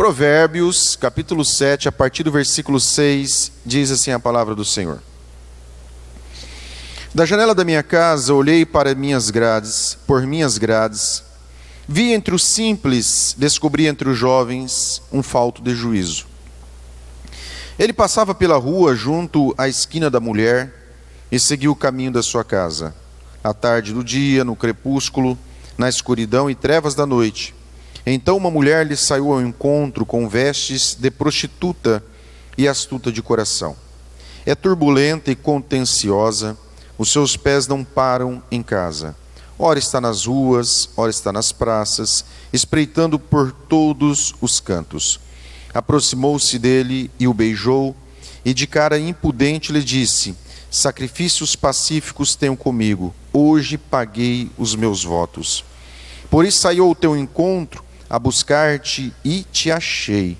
Provérbios, capítulo 7, a partir do versículo 6, diz assim a palavra do Senhor. Da janela da minha casa olhei para minhas grades, vi entre os simples, descobri entre os jovens um falto de juízo. Ele passava pela rua junto à esquina da mulher e seguiu o caminho da sua casa. À tarde do dia, no crepúsculo, na escuridão e trevas da noite. Então uma mulher lhe saiu ao encontro com vestes de prostituta e astuta de coração. É turbulenta e contenciosa, os seus pés não param em casa. Ora está nas ruas, ora está nas praças, espreitando por todos os cantos. Aproximou-se dele e o beijou, e de cara impudente lhe disse: sacrifícios pacíficos tenho comigo, hoje paguei os meus votos. Por isso saiu ao teu encontro a buscar-te e te achei.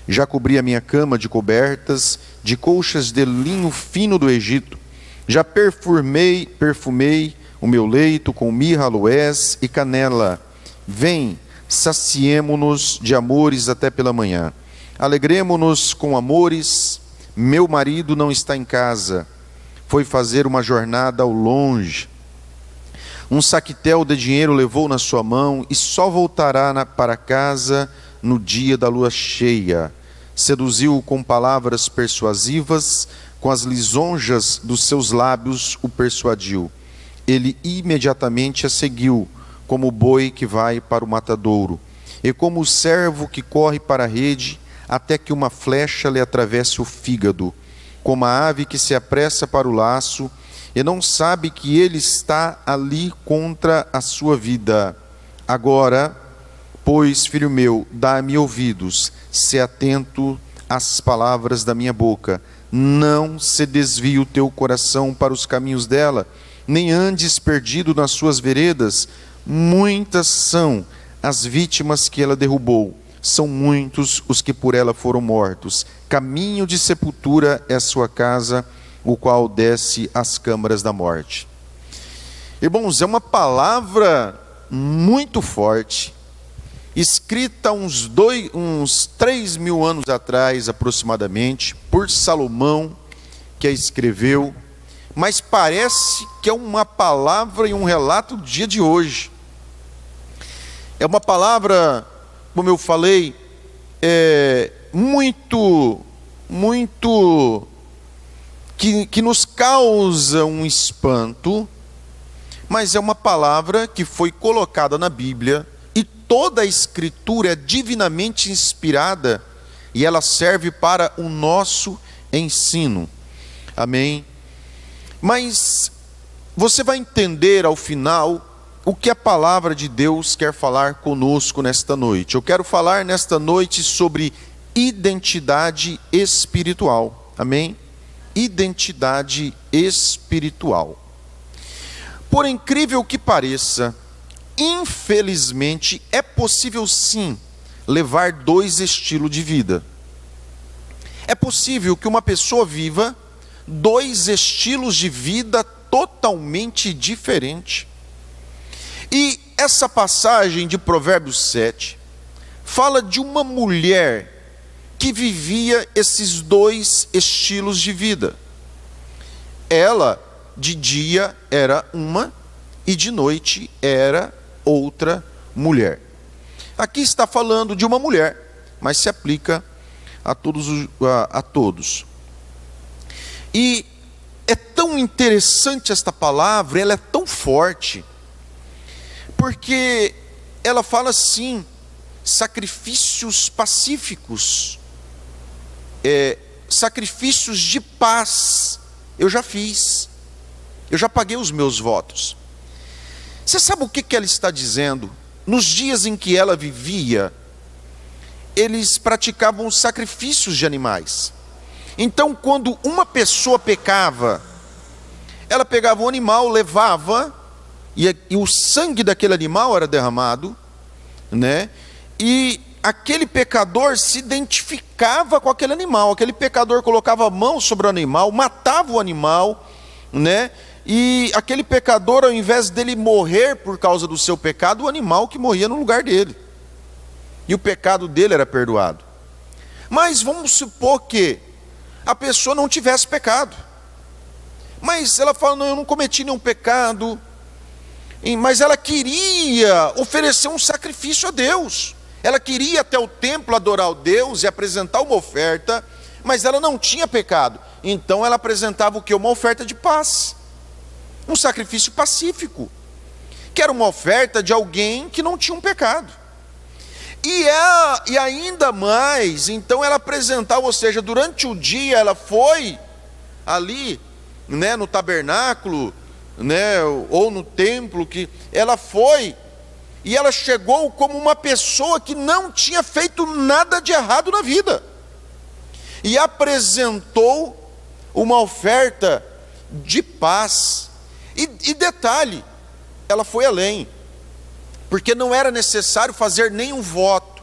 Já cobri a minha cama de cobertas, de colchas de linho fino do Egito. Já perfumei o meu leito com mirra, aloés e canela. Vem, saciemo-nos de amores até pela manhã. Alegremo-nos com amores. Meu marido não está em casa. Foi fazer uma jornada ao longe. Um saquetel de dinheiro levou na sua mão e só voltará para casa no dia da lua cheia. Seduziu-o com palavras persuasivas, com as lisonjas dos seus lábios o persuadiu. Ele imediatamente a seguiu, como o boi que vai para o matadouro, e como o servo que corre para a rede, até que uma flecha lhe atravesse o fígado, como a ave que se apressa para o laço, e não sabe que ele está ali contra a sua vida. Agora, pois, filho meu, dá-me ouvidos, se atento às palavras da minha boca. Não se desvie o teu coração para os caminhos dela, nem andes perdido nas suas veredas. Muitas são as vítimas que ela derrubou, são muitos os que por ela foram mortos. Caminho de sepultura é a sua casa, o qual desce às câmaras da morte. Irmãos, é uma palavra muito forte, escrita uns 3.000 anos atrás aproximadamente, por Salomão, que a escreveu, mas parece que é uma palavra e um relato do dia de hoje. É uma palavra, como eu falei, muito que nos causa um espanto, mas é uma palavra que foi colocada na Bíblia. Toda a Escritura é divinamente inspirada e ela serve para o nosso ensino. Amém? Mas você vai entender ao final o que a palavra de Deus quer falar conosco nesta noite. Eu quero falar nesta noite sobre identidade espiritual. Amém? Identidade espiritual. Por incrível que pareça, infelizmente, é possível sim levar dois estilos de vida. É possível que uma pessoa viva dois estilos de vida totalmente diferentes. E essa passagem de Provérbios 7 fala de uma mulher que vivia esses dois estilos de vida. Ela, de dia, era uma e de noite era outra mulher. Aqui está falando de uma mulher, mas se aplica a todos. E é tão interessante esta palavra, ela é tão forte, porque ela fala assim: sacrifícios pacíficos, sacrifícios de paz, eu já fiz, eu já paguei os meus votos. Você sabe o que ela está dizendo? Nos dias em que ela vivia, eles praticavam sacrifícios de animais. Então, quando uma pessoa pecava, ela pegava o animal, levava, e o sangue daquele animal era derramado, né? E aquele pecador se identificava com aquele animal. Aquele pecador colocava a mão sobre o animal, matava o animal, né? E aquele pecador, ao invés dele morrer por causa do seu pecado, o animal que morria no lugar dele. e o pecado dele era perdoado. Mas vamos supor que a pessoa não tivesse pecado, mas ela fala: não, eu não cometi nenhum pecado, mas ela queria oferecer um sacrifício a Deus, ela queria ir até o templo adorar o Deus e apresentar uma oferta, mas ela não tinha pecado, então ela apresentava o que? Uma oferta de paz, um sacrifício pacífico, que era uma oferta de alguém que não tinha um pecado. E ainda mais, então ela apresentava, ou seja, durante o dia ela foi ali, né, no tabernáculo, né, ou no templo, que ela foi, e ela chegou como uma pessoa que não tinha feito nada de errado na vida, e apresentou uma oferta de paz. E detalhe, ela foi além, porque não era necessário fazer nenhum voto,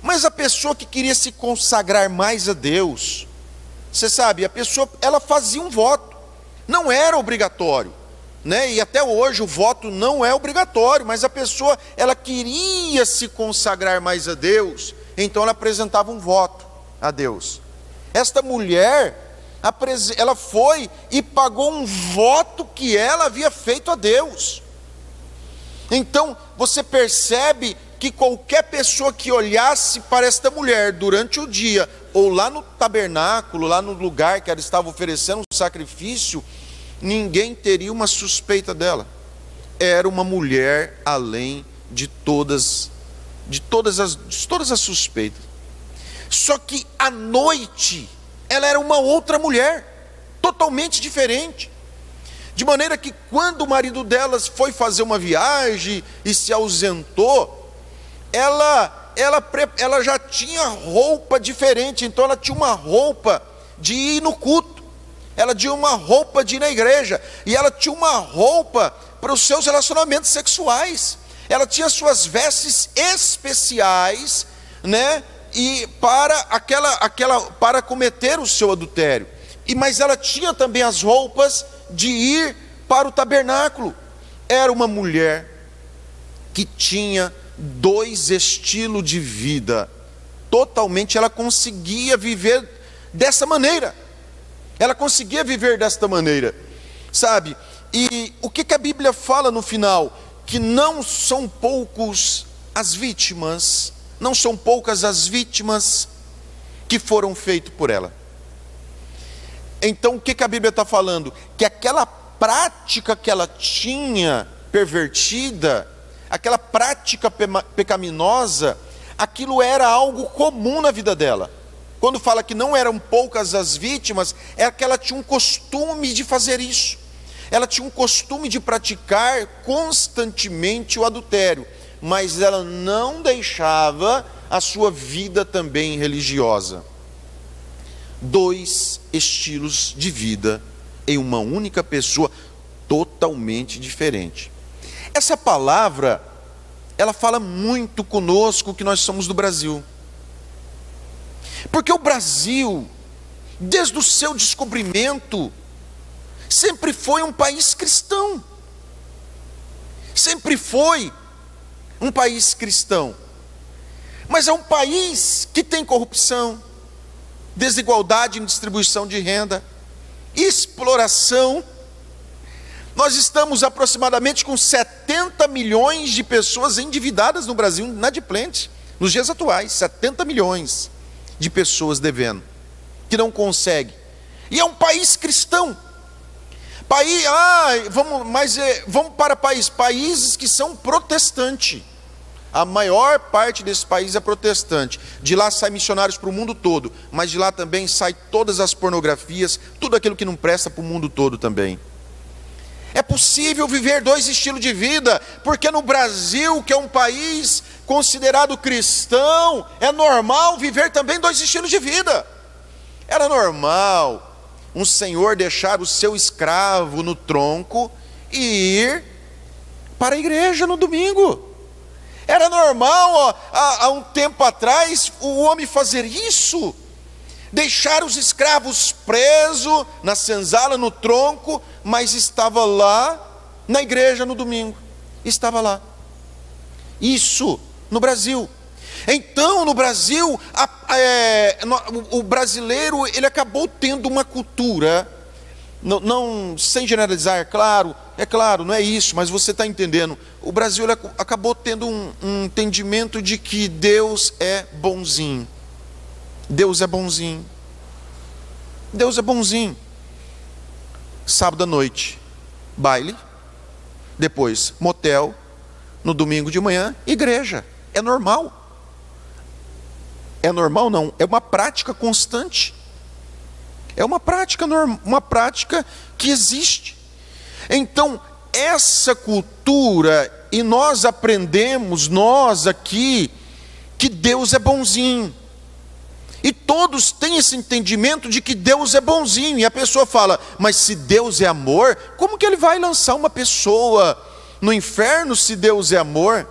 mas a pessoa que queria se consagrar mais a Deus, você sabe, a pessoa, ela fazia um voto, não era obrigatório, né? E até hoje o voto não é obrigatório, mas a pessoa, ela queria se consagrar mais a Deus, então ela apresentava um voto a Deus. Esta mulher, ela foi e pagou um voto que ela havia feito a Deus. Então você percebe que qualquer pessoa que olhasse para esta mulher durante o dia, ou lá no tabernáculo, lá no lugar que ela estava oferecendo um sacrifício, ninguém teria uma suspeita dela. Era uma mulher além de todas as suspeitas. Só que à noite ela era uma outra mulher, totalmente diferente. De maneira que quando o marido delas foi fazer uma viagem e se ausentou, ela já tinha roupa diferente. Então ela tinha uma roupa de ir no culto, ela tinha uma roupa de ir na igreja, e ela tinha uma roupa para os seus relacionamentos sexuais. Ela tinha suas vestes especiais, né? E para cometer o seu adultério. Mas ela tinha também as roupas de ir para o tabernáculo. Era uma mulher que tinha dois estilos de vida totalmente. Ela conseguia viver dessa maneira. Ela conseguia viver desta maneira, sabe? E o que a Bíblia fala no final? Que não são poucas as vítimas que foram feitas por ela. Então o que a Bíblia está falando? Que aquela prática que ela tinha pervertida, aquela prática pecaminosa, aquilo era algo comum na vida dela. Quando fala que não eram poucas as vítimas, é que ela tinha um costume de fazer isso. Ela tinha um costume de praticar constantemente o adultério, mas ela não deixava a sua vida também religiosa. Dois estilos de vida em uma única pessoa, totalmente diferente. Essa palavra, ela fala muito conosco que nós somos do Brasil. Porque o Brasil, desde o seu descobrimento, sempre foi um país cristão. Sempre foi um país cristão. Mas é um país que tem corrupção, desigualdade em distribuição de renda, exploração. Nós estamos aproximadamente com 70 milhões de pessoas endividadas no Brasil, inadimplentes, nos dias atuais. 70 milhões de pessoas devendo, que não conseguem. E é um país cristão. Vamos para países que são protestantes. A maior parte desse país é protestante. De lá saem missionários para o mundo todo, mas de lá também saem todas as pornografias, tudo aquilo que não presta para o mundo todo também. É possível viver dois estilos de vida, porque no Brasil, que é um país considerado cristão, é normal viver também dois estilos de vida. Era normal um senhor deixar o seu escravo no tronco e ir para a igreja no domingo. Era normal, há um tempo atrás, o homem fazer isso, deixar os escravos presos na senzala, no tronco, mas estava lá na igreja no domingo, estava lá. Isso no Brasil. Então, no Brasil, o brasileiro, ele acabou tendo uma cultura, não sem generalizar, é claro, não é isso, mas você está entendendo. O Brasil ele acabou tendo um entendimento de que Deus é bonzinho. Deus é bonzinho. Deus é bonzinho. Sábado à noite, baile, depois motel, no domingo de manhã, igreja. É normal. É normal não, é uma prática constante. É uma prática uma prática que existe. Então, essa cultura, e nós aprendemos, nós aqui, que Deus é bonzinho. E todos têm esse entendimento de que Deus é bonzinho. E a pessoa fala, mas se Deus é amor, como que Ele vai lançar uma pessoa no inferno se Deus é amor?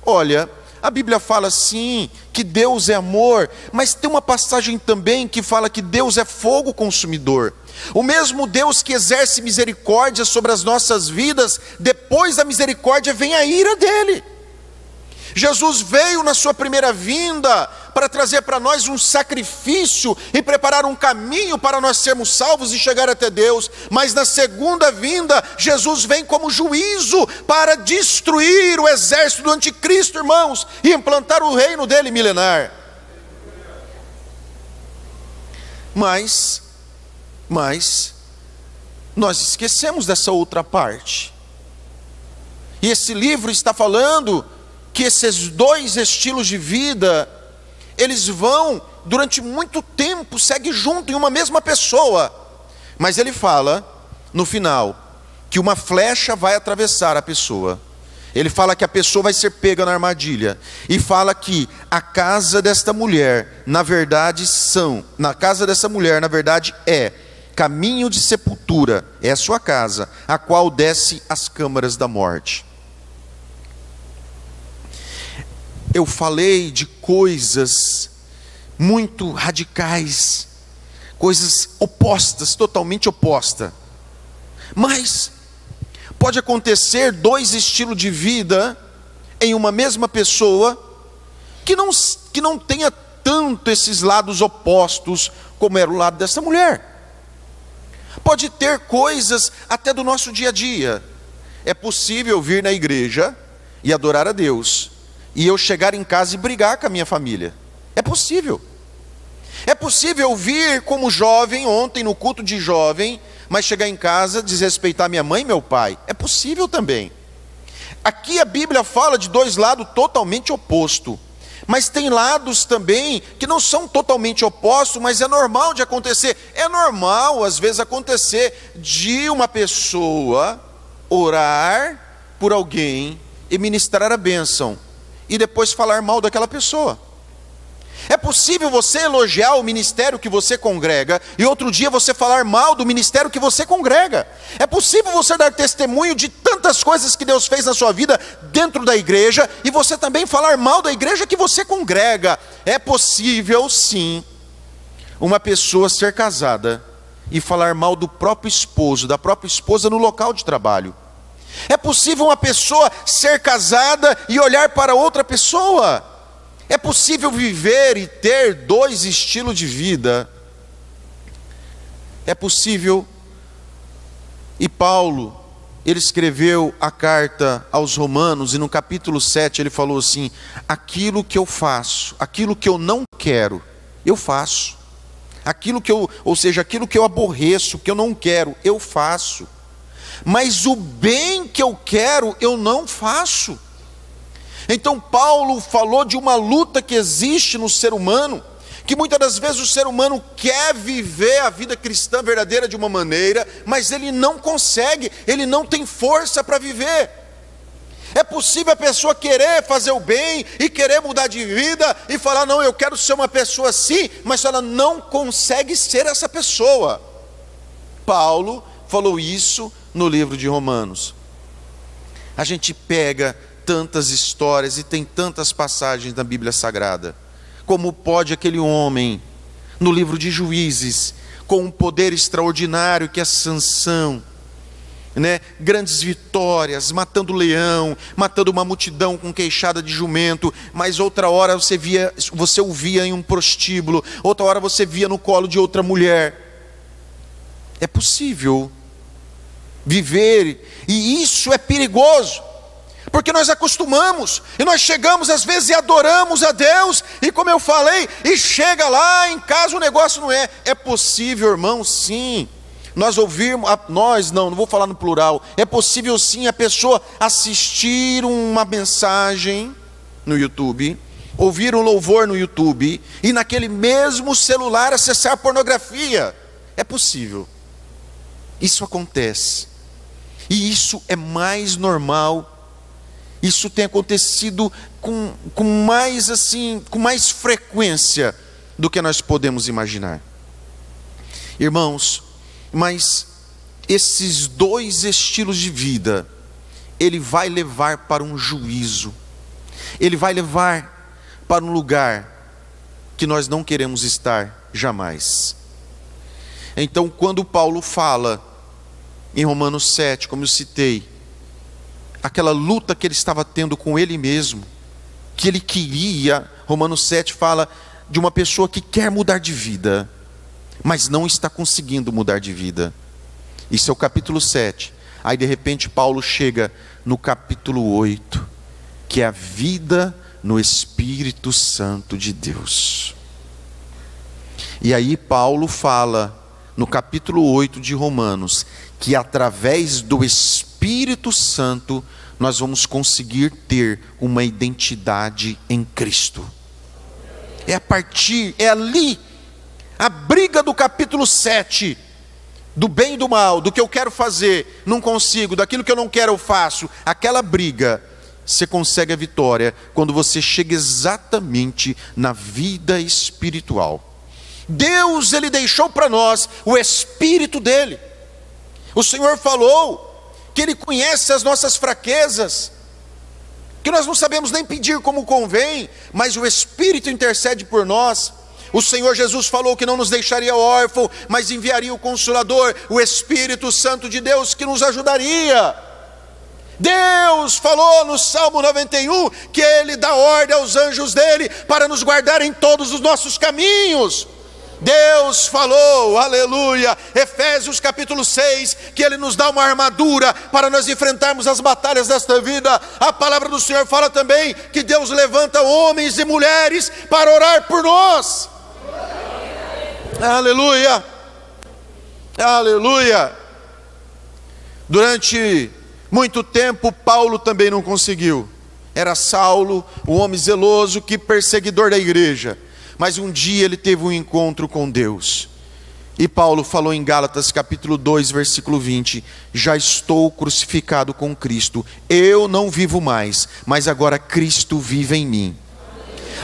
Olha, a Bíblia fala sim, que Deus é amor, mas tem uma passagem também que fala que Deus é fogo consumidor. O mesmo Deus que exerce misericórdia sobre as nossas vidas, depois da misericórdia vem a ira dele. Jesus veio na sua primeira vinda para trazer para nós um sacrifício e preparar um caminho para nós sermos salvos e chegar até Deus. Mas na segunda vinda, Jesus vem como juízo para destruir o exército do anticristo, irmãos, e implantar o reino dele milenar. Mas nós esquecemos dessa outra parte. E esse livro está falando que esses dois estilos de vida, eles vão, durante muito tempo, seguem junto em uma mesma pessoa. Mas ele fala, no final, que uma flecha vai atravessar a pessoa. Ele fala que a pessoa vai ser pega na armadilha. E fala que a casa desta mulher, na verdade, é caminho de sepultura, é a sua casa, a qual desce as câmaras da morte. Eu falei de coisas muito radicais, coisas opostas, totalmente opostas. Mas pode acontecer dois estilos de vida em uma mesma pessoa que não tenha tanto esses lados opostos como era o lado dessa mulher. Pode ter coisas até do nosso dia a dia. É possível vir na igreja e adorar a Deus, e eu chegar em casa e brigar com a minha família. É possível. É possível vir como jovem, ontem no culto de jovem, mas chegar em casa, desrespeitar minha mãe e meu pai. É possível também. Aqui a Bíblia fala de dois lados totalmente opostos. Mas tem lados também que não são totalmente opostos, mas é normal de acontecer. É normal, às vezes, acontecer de uma pessoa orar por alguém e ministrar a bênção, e depois falar mal daquela pessoa. É possível você elogiar o ministério que você congrega e outro dia você falar mal do ministério que você congrega. É possível você dar testemunho de tantas coisas que Deus fez na sua vida dentro da igreja e você também falar mal da igreja que você congrega. É possível sim uma pessoa ser casada e falar mal do próprio esposo, da própria esposa no local de trabalho. É possível uma pessoa ser casada e olhar para outra pessoa. É possível viver e ter dois estilos de vida. É possível. E Paulo, ele escreveu a carta aos Romanos, e no capítulo 7 ele falou assim: aquilo que eu faço, aquilo que eu não quero, eu faço. Aquilo que aquilo que eu aborreço, que eu não quero, eu faço. Mas o bem que eu quero, eu não faço. Então Paulo falou de uma luta que existe no ser humano, que muitas das vezes o ser humano quer viver a vida cristã verdadeira de uma maneira, mas ele não consegue, ele não tem força para viver. É possível a pessoa querer fazer o bem e querer mudar de vida e falar, não, eu quero ser uma pessoa assim, mas ela não consegue ser essa pessoa. Paulo falou isso no livro de Romanos. A gente pega tantas histórias e tem tantas passagens na Bíblia Sagrada. Como pode aquele homem, no livro de Juízes, com um poder extraordinário que é Sansão, né, grandes vitórias, matando leão, matando uma multidão com queixada de jumento, mas outra hora você o via em um prostíbulo, outra hora você via no colo de outra mulher. É possível viver, e isso é perigoso, porque nós acostumamos, e nós chegamos às vezes e adoramos a Deus, e como eu falei, e chega lá em casa o negócio não é. É possível, irmão, sim, nós ouvirmos, não vou falar no plural, é possível sim a pessoa assistir uma mensagem no YouTube, ouvir um louvor no YouTube, e naquele mesmo celular acessar pornografia. É possível, isso acontece, e isso é mais normal. Isso tem acontecido com mais frequência do que nós podemos imaginar. Irmãos, mas esses dois estilos de vida, ele vai levar para um juízo, ele vai levar para um lugar que nós não queremos estar jamais. Então, quando Paulo fala em Romanos 7, como eu citei, aquela luta que ele estava tendo com ele mesmo, que ele queria, Romanos 7 fala de uma pessoa que quer mudar de vida, mas não está conseguindo mudar de vida. Isso é o capítulo 7. Aí de repente Paulo chega no capítulo 8, que é a vida no Espírito Santo de Deus. E aí Paulo fala no capítulo 8 de Romanos, que através do Espírito Santo nós vamos conseguir ter uma identidade em Cristo. É ali, a briga do capítulo 7, do bem e do mal, do que eu quero fazer, não consigo, daquilo que eu não quero eu faço, aquela briga, você consegue a vitória quando você chega exatamente na vida espiritual. Deus, Ele deixou para nós o Espírito dEle. O Senhor falou que Ele conhece as nossas fraquezas, que nós não sabemos nem pedir como convém, mas o Espírito intercede por nós. O Senhor Jesus falou que não nos deixaria órfão, mas enviaria o Consolador, o Espírito Santo de Deus, que nos ajudaria. Deus falou no Salmo 91, que Ele dá ordem aos anjos dEle, para nos guardar em todos os nossos caminhos. Deus falou, aleluia, Efésios capítulo 6, que Ele nos dá uma armadura para nós enfrentarmos as batalhas desta vida. A palavra do Senhor fala também que Deus levanta homens e mulheres para orar por nós. Aleluia, aleluia. Durante muito tempo Paulo também não conseguiu. Era Saulo, o homem zeloso, que perseguidor da igreja. Mas um dia ele teve um encontro com Deus. E Paulo falou em Gálatas capítulo 2, versículo 20: já estou crucificado com Cristo, eu não vivo mais, mas agora Cristo vive em mim.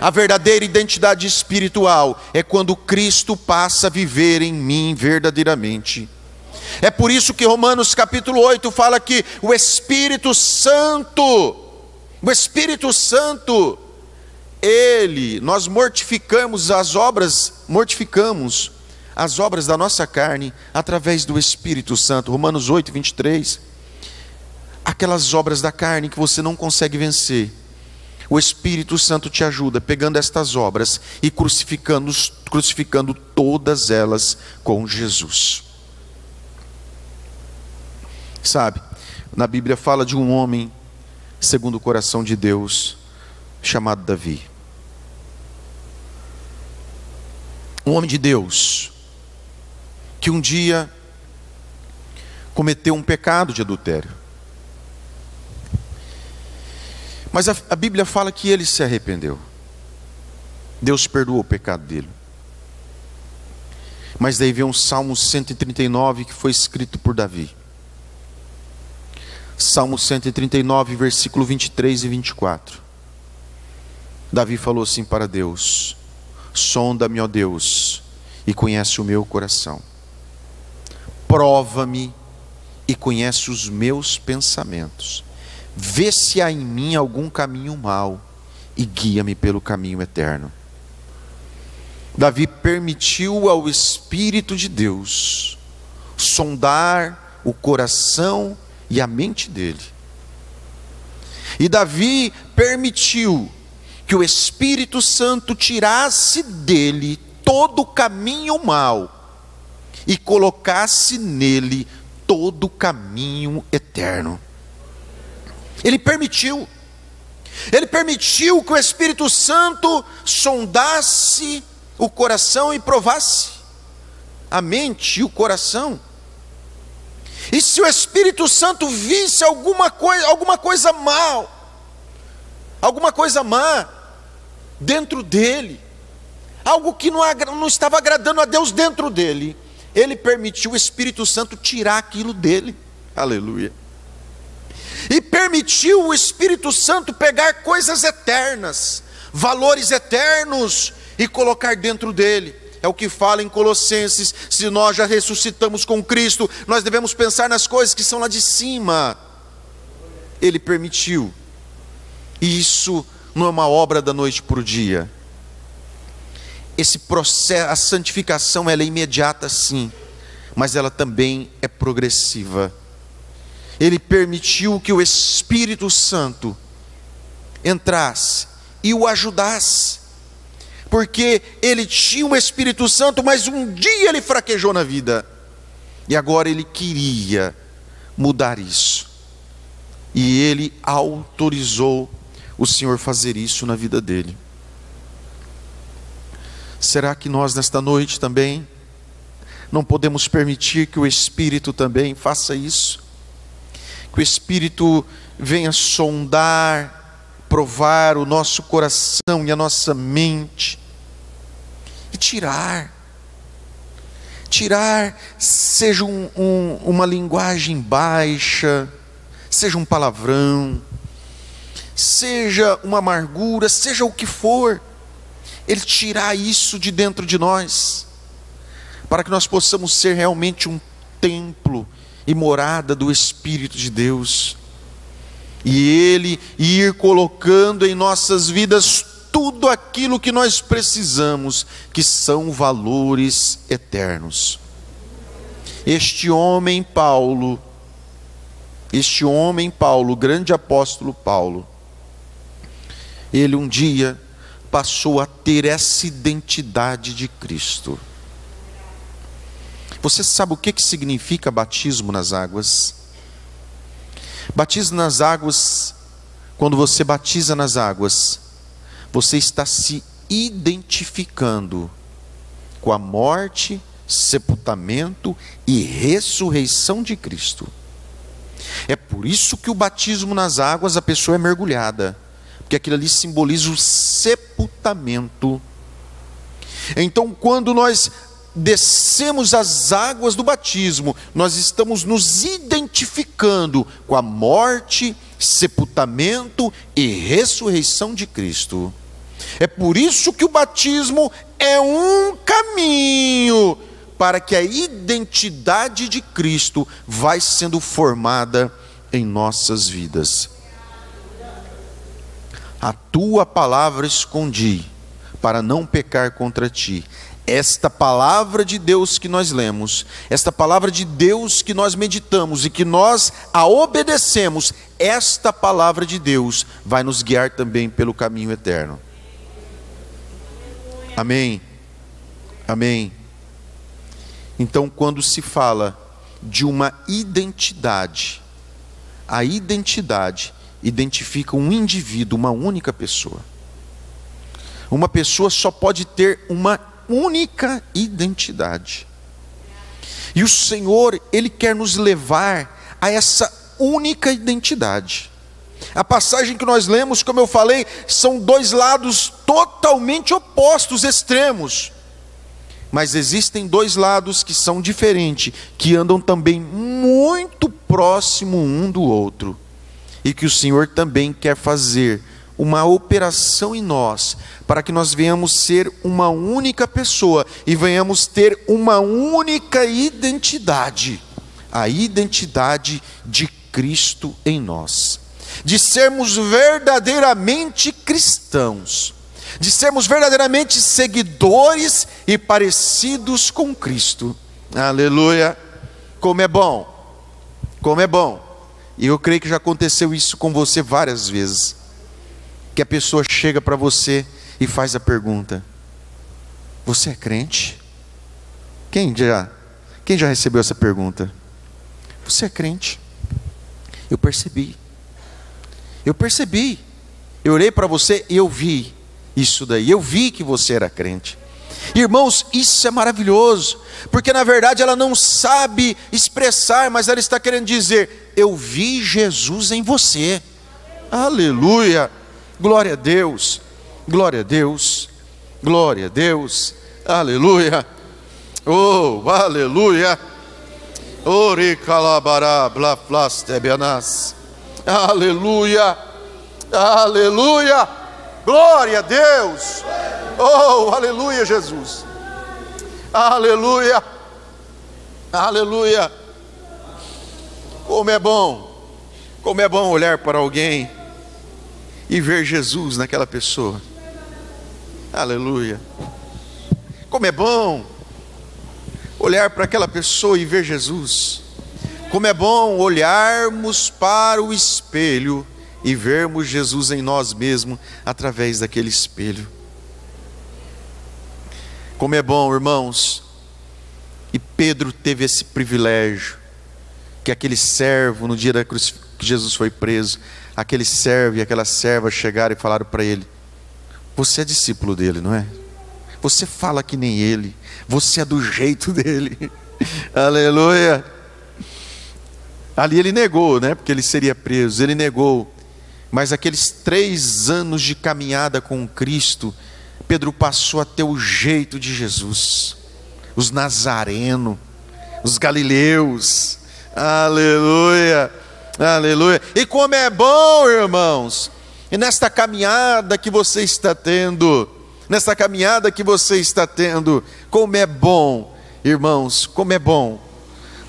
A verdadeira identidade espiritual é quando Cristo passa a viver em mim verdadeiramente. É por isso que Romanos capítulo 8 fala que o Espírito Santo, nós mortificamos as obras da nossa carne através do Espírito Santo. Romanos 8, 23. Aquelas obras da carne que você não consegue vencer, o Espírito Santo te ajuda pegando estas obras e crucificando todas elas com Jesus. Sabe, na Bíblia fala de um homem segundo o coração de Deus, chamado Davi. Um homem de Deus, que um dia cometeu um pecado de adultério. Mas a Bíblia fala que ele se arrependeu. Deus perdoou o pecado dele. Mas daí vem um Salmo 139 que foi escrito por Davi. Salmo 139, versículo 23 e 24. Davi falou assim para Deus: sonda-me, ó Deus, e conhece o meu coração. Prova-me e conhece os meus pensamentos. Vê se há em mim algum caminho mau e guia-me pelo caminho eterno. Davi permitiu ao Espírito de Deus sondar o coração e a mente dele. E Davi permitiu que o Espírito Santo tirasse dele todo o caminho mau e colocasse nele todo o caminho eterno. Ele permitiu que o Espírito Santo sondasse o coração e provasse a mente e o coração. E se o Espírito Santo visse alguma coisa má dentro dele, algo que não estava agradando a Deus dentro dele, ele permitiu o Espírito Santo tirar aquilo dele. Aleluia. E permitiu o Espírito Santo pegar coisas eternas, valores eternos, e colocar dentro dele. É o que fala em Colossenses: se nós já ressuscitamos com Cristo, nós devemos pensar nas coisas que são lá de cima. Ele permitiu. E isso não é uma obra da noite para o dia. Esse processo, a santificação, ela é imediata sim, mas ela também é progressiva. Ele permitiu que o Espírito Santo entrasse e o ajudasse, porque ele tinha o Espírito Santo, mas um dia ele fraquejou na vida, e agora ele queria mudar isso, e ele autorizou o Senhor fazer isso na vida dele. Será que nós nesta noite também não podemos permitir que o Espírito também faça isso? Que o Espírito venha sondar, provar o nosso coração e a nossa mente, e tirar, seja uma linguagem baixa, seja um palavrão, seja uma amargura, seja o que for, ele tirar isso de dentro de nós, para que nós possamos ser realmente um templo e morada do Espírito de Deus, e ele ir colocando em nossas vidas tudo aquilo que nós precisamos, que são valores eternos. Este homem Paulo, o grande apóstolo Paulo, ele um dia passou a ter essa identidade de Cristo. Você sabe o que significa batismo nas águas? Batismo nas águas, quando você batiza nas águas, você está se identificando com a morte, sepultamento e ressurreição de Cristo. É por isso que o batismo nas águas, a pessoa é mergulhada, porque aquilo ali simboliza o sepultamento. Então, quando nós descemos as águas do batismo, nós estamos nos identificando com a morte, sepultamento e ressurreição de Cristo. É por isso que o batismo é um caminho para que a identidade de Cristo vai sendo formada em nossas vidas. A tua palavra escondi, para não pecar contra ti. Esta palavra de Deus que nós lemos, esta palavra de Deus que nós meditamos e que nós a obedecemos, esta palavra de Deus vai nos guiar também pelo caminho eterno. Amém? Amém? Então, quando se fala de uma identidade, a identidade identifica um indivíduo, uma única pessoa. Uma pessoa só pode ter uma única identidade. E o Senhor, Ele quer nos levar a essa única identidade. A passagem que nós lemos, como eu falei, são dois lados totalmente opostos, extremos. Mas existem dois lados que são diferentes, que andam também muito próximo um do outro. E que o Senhor também quer fazer uma operação em nós, para que nós venhamos ser uma única pessoa e venhamos ter uma única identidade, a identidade de Cristo em nós, de sermos verdadeiramente cristãos, de sermos verdadeiramente seguidores e parecidos com Cristo. Aleluia! Como é bom Como é bom, e eu creio que já aconteceu isso com você várias vezes, que a pessoa chega para você e faz a pergunta: você é crente? Quem já recebeu essa pergunta? Você é crente? Eu percebi, eu olhei para você e eu vi isso daí, eu vi que você era crente. Irmãos, isso é maravilhoso, porque na verdade ela não sabe expressar, mas ela está querendo dizer: eu vi Jesus em você. Aleluia, glória a Deus, glória a Deus, glória a Deus, aleluia, oh, aleluia, ore calabará blaflas tebeanas, aleluia, aleluia, glória a Deus, oh, aleluia, Jesus, aleluia, aleluia. Como é bom olhar para alguém e ver Jesus naquela pessoa, aleluia. Como é bom olhar para aquela pessoa e ver Jesus. Como é bom olharmos para o espelho e vermos Jesus em nós mesmos através daquele espelho. Como é bom, irmãos. E Pedro teve esse privilégio, que aquele servo, no dia da cruz que Jesus foi preso, aquele servo e aquela serva chegaram e falaram para ele: você é discípulo dele, não é? Você fala que nem ele, você é do jeito dele. Aleluia. Ali ele negou, né? Porque ele seria preso, ele negou. Mas aqueles 3 anos de caminhada com Cristo, Pedro passou a ter o jeito de Jesus. Os nazarenos, os galileus, aleluia, aleluia. E como é bom, irmãos, e nesta caminhada que você está tendo, como é bom, irmãos, como é bom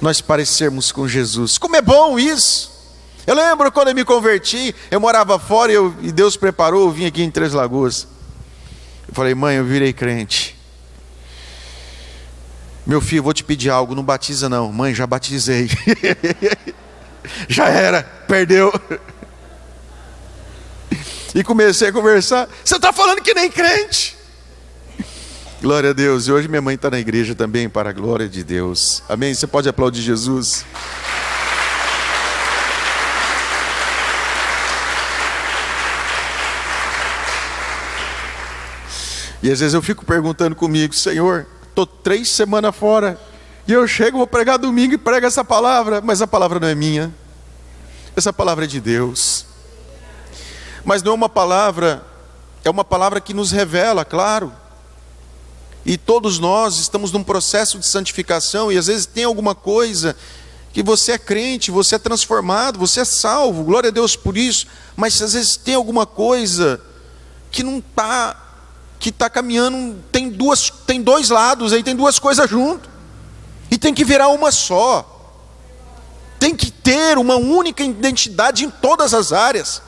nós parecermos com Jesus. Como é bom isso. Eu lembro quando eu me converti, eu morava fora e Deus preparou, eu vim aqui em Três Lagoas. Eu falei: mãe, eu virei crente. Meu filho, vou te pedir algo, não batiza não. Mãe, já batizei. Já era, perdeu. E comecei a conversar: você está falando que nem crente. Glória a Deus. E hoje minha mãe está na igreja também, para a glória de Deus. Amém? Você pode aplaudir Jesus? E às vezes eu fico perguntando comigo: Senhor, estou 3 semanas fora, e eu chego, vou pregar domingo e prego essa palavra, mas a palavra não é minha, essa palavra é de Deus. Mas não é uma palavra, é uma palavra que nos revela, claro. E todos nós estamos num processo de santificação, e às vezes tem alguma coisa que você é crente, você é transformado, você é salvo, glória a Deus por isso, mas às vezes tem alguma coisa que não está, que está caminhando, tem 2 lados aí, tem 2 coisas junto, e tem que virar uma só, tem que ter uma única identidade em todas as áreas,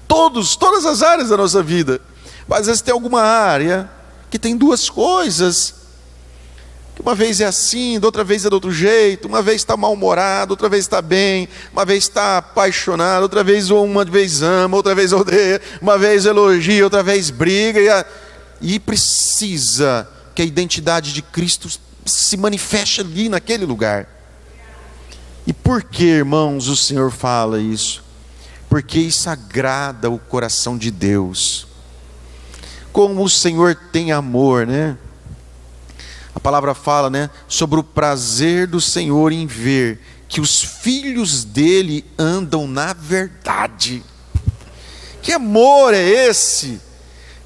todas as áreas da nossa vida. Mas às vezes tem alguma área que tem 2 coisas, que uma vez é assim, da outra vez é do outro jeito, uma vez está mal-humorado, outra vez está bem, uma vez está apaixonado, outra vez ama, outra vez odeia, uma vez elogia, outra vez briga, e precisa que a identidade de Cristo se manifeste ali naquele lugar. E por que, irmãos, o Senhor fala isso? Porque isso agrada o coração de Deus. Como o Senhor tem amor, né? A palavra fala, né, sobre o prazer do Senhor em ver que os filhos dele andam na verdade. Que amor é esse?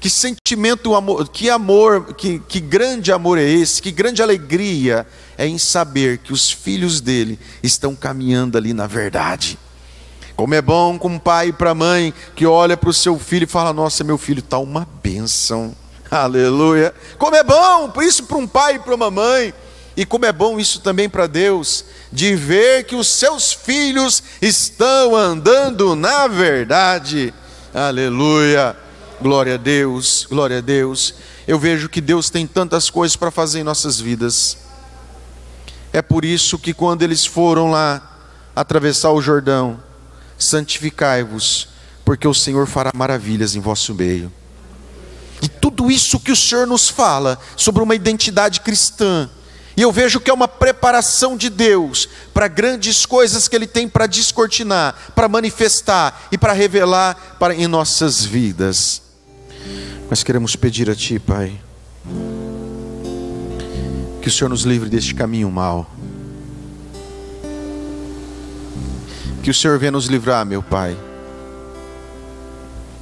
Que sentimento, que grande amor é esse? Que grande alegria é em saber que os filhos dele estão caminhando ali na verdade. Como é bom com um pai e para a mãe que olha para o seu filho e fala: nossa, meu filho está uma bênção, aleluia. Como é bom isso para um pai e para uma mãe, e como é bom isso também para Deus, de ver que os seus filhos estão andando na verdade, aleluia, glória a Deus, glória a Deus. Eu vejo que Deus tem tantas coisas para fazer em nossas vidas. É por isso que quando eles foram lá atravessar o Jordão, santificai-vos, porque o Senhor fará maravilhas em vosso meio. E tudo isso que o Senhor nos fala sobre uma identidade cristã, e eu vejo que é uma preparação de Deus para grandes coisas que Ele tem para descortinar, para manifestar e para revelar em nossas vidas. Nós queremos pedir a Ti, Pai, que o Senhor nos livre deste caminho mau. Que o Senhor venha nos livrar, meu Pai,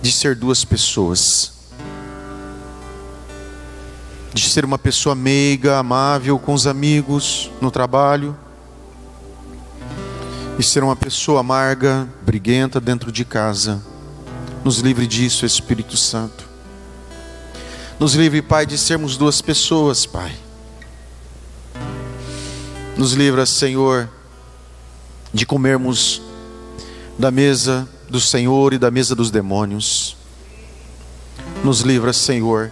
de ser duas pessoas. De ser uma pessoa meiga, amável com os amigos, no trabalho. E ser uma pessoa amarga, briguenta dentro de casa. Nos livre disso, Espírito Santo. Nos livre, Pai, de sermos duas pessoas, Pai. Nos livra, Senhor, de comermos da mesa do Senhor e da mesa dos demônios. Nos livra, Senhor,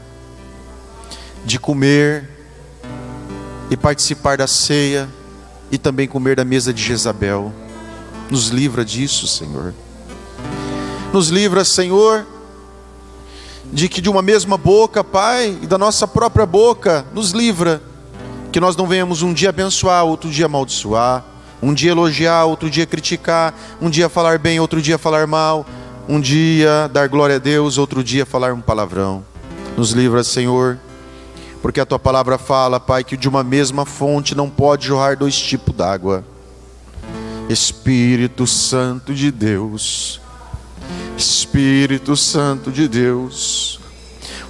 de comer e participar da ceia e também comer da mesa de Jezabel. Nos livra disso, Senhor. Nos livra, Senhor, de que de uma mesma boca, Pai, e da nossa própria boca, nos livra, que nós não venhamos um dia abençoar, outro dia amaldiçoar, um dia elogiar, outro dia criticar, um dia falar bem, outro dia falar mal, um dia dar glória a Deus, outro dia falar um palavrão. Nos livra, Senhor, porque a Tua palavra fala, Pai, que de uma mesma fonte não pode jorrar dois tipos d'água. Espírito Santo de Deus, Espírito Santo de Deus,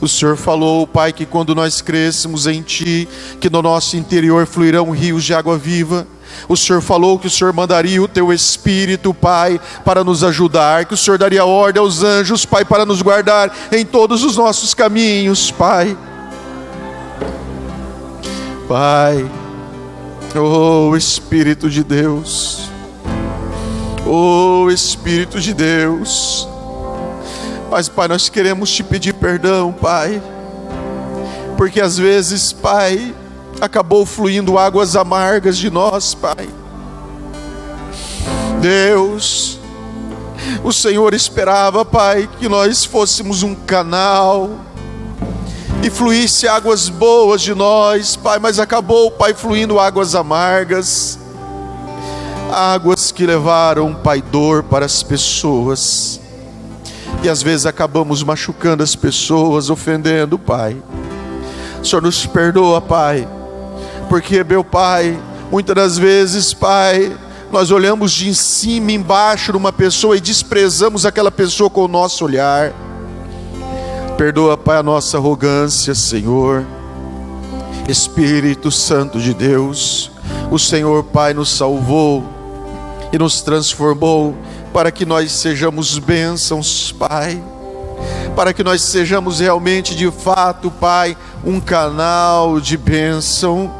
o Senhor falou, Pai, que quando nós crescemos em Ti, que no nosso interior fluirão rios de água viva. O Senhor falou que o Senhor mandaria o Teu Espírito, Pai, para nos ajudar, que o Senhor daria ordem aos anjos, Pai, para nos guardar em todos os nossos caminhos, Pai. Pai, oh Espírito de Deus, oh Espírito de Deus, mas, Pai, nós queremos Te pedir perdão, Pai, porque às vezes, Pai, acabou fluindo águas amargas de nós, Pai. Deus, o Senhor esperava, Pai, que nós fôssemos um canal e fluísse águas boas de nós, Pai, mas acabou, Pai, fluindo águas amargas, águas que levaram, Pai, dor para as pessoas, e às vezes acabamos machucando as pessoas, ofendendo, Pai. O Senhor nos perdoa, Pai, porque, meu Pai, muitas das vezes, Pai, nós olhamos de cima e embaixo de uma pessoa e desprezamos aquela pessoa com o nosso olhar. Perdoa, Pai, a nossa arrogância, Senhor. Espírito Santo de Deus, o Senhor, Pai, nos salvou e nos transformou para que nós sejamos bênçãos, Pai, para que nós sejamos realmente, de fato, Pai, um canal de bênção.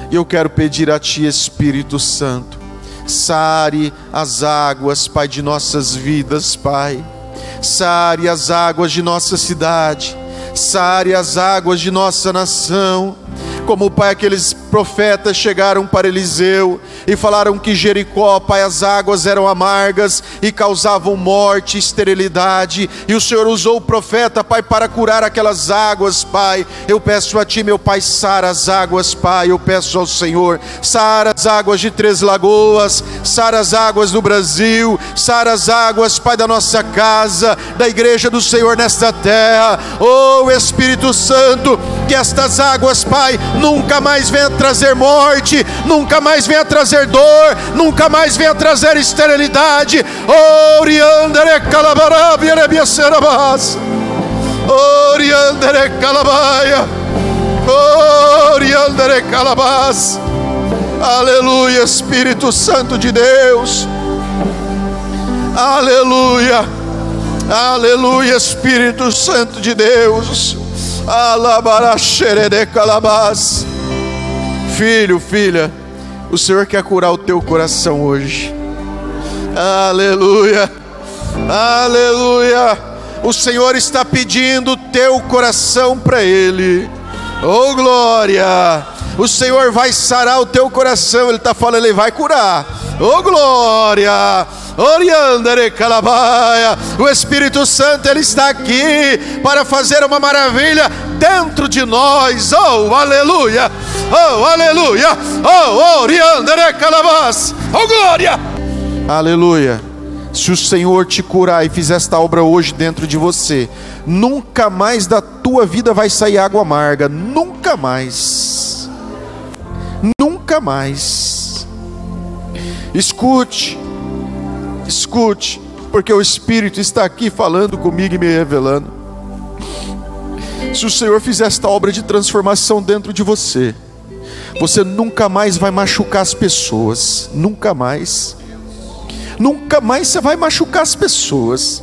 E eu quero pedir a Ti, Espírito Santo, sare as águas, Pai, de nossas vidas, Pai. Sare as águas de nossa cidade, sare as águas de nossa nação. Como, Pai, aqueles profetas chegaram para Eliseu e falaram que Jericó, Pai, as águas eram amargas e causavam morte e esterilidade, e o Senhor usou o profeta, Pai, para curar aquelas águas, Pai. Eu peço a Ti, meu Pai, sara as águas, Pai. Eu peço ao Senhor, sara as águas de Três Lagoas, sara as águas do Brasil, sara as águas, Pai, da nossa casa, da igreja do Senhor nesta terra. Oh Espírito Santo, que estas águas, Pai, nunca mais venha trazer morte, nunca mais venha trazer dor, nunca mais venha trazer esterilidade. Oriandere calabarabia rebiacerabas, oriandere calabaia, oriandere calabas. Aleluia, Espírito Santo de Deus. Aleluia, aleluia, Espírito Santo de Deus. Alabaraxerede calabás. Filho, filha, o Senhor quer curar o teu coração hoje. Aleluia, aleluia. O Senhor está pedindo o teu coração para Ele. Oh glória, O Senhor vai sarar o teu coração. Ele está falando, Ele vai curar. Oh glória! O Espírito Santo, Ele está aqui para fazer uma maravilha dentro de nós. Oh aleluia! Oh aleluia! Oh oh glória! Aleluia! Se o Senhor te curar e fizer esta obra hoje dentro de você, nunca mais da tua vida vai sair água amarga. Nunca mais. Nunca mais. Escute, porque o Espírito está aqui falando comigo e me revelando. Se o Senhor fizer esta obra de transformação dentro de você, você nunca mais vai machucar as pessoas. Nunca mais. Nunca mais você vai machucar as pessoas.